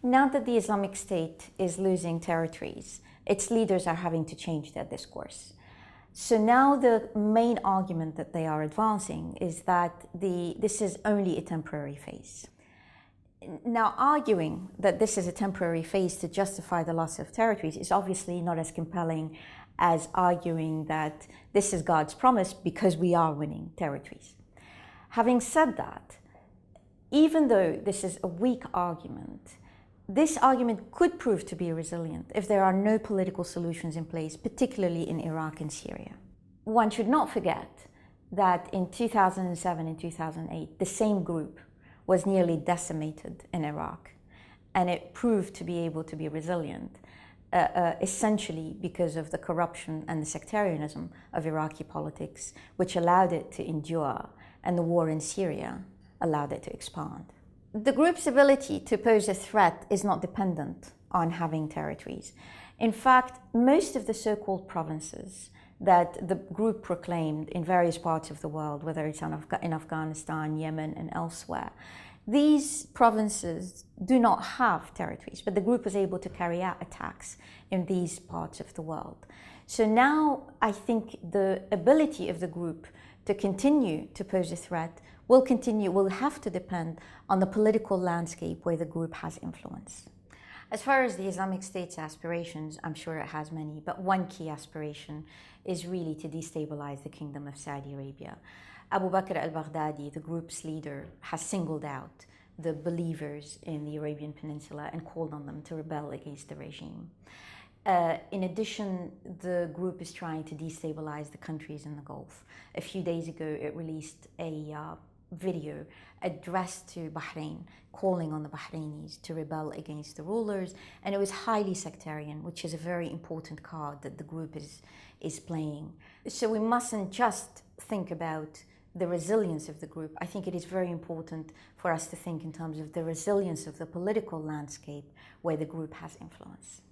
Now that the Islamic State is losing territories, its leaders are having to change their discourse. So now the main argument that they are advancing is that this is only a temporary phase. Now, arguing that this is a temporary phase to justify the loss of territories is obviously not as compelling as arguing that this is God's promise because we are winning territories. Having said that, even though this is a weak argument, this argument could prove to be resilient if there are no political solutions in place, particularly in Iraq and Syria. One should not forget that in 2007 and 2008, the same group was nearly decimated in Iraq, and it proved to be able to be resilient, essentially because of the corruption and the sectarianism of Iraqi politics, which allowed it to endure, and the war in Syria allowed it to expand. The group's ability to pose a threat is not dependent on having territories. In fact, most of the so-called provinces that the group proclaimed in various parts of the world, whether it's in Afghanistan, Yemen, and elsewhere, these provinces do not have territories, but the group was able to carry out attacks in these parts of the world. So now I think the ability of the group to continue to pose a threat will have to depend on the political landscape where the group has influence. As far as the Islamic State's aspirations, I'm sure it has many, but one key aspiration is really to destabilize the Kingdom of Saudi Arabia. Abu Bakr al-Baghdadi, the group's leader, has singled out the believers in the Arabian Peninsula and called on them to rebel against the regime. In addition, the group is trying to destabilize the countries in the Gulf. A few days ago, it released a video addressed to Bahrain, calling on the Bahrainis to rebel against the rulers, and it was highly sectarian, which is a very important card that the group is playing. So we mustn't just think about the resilience of the group. I think it is very important for us to think in terms of the resilience of the political landscape where the group has influence.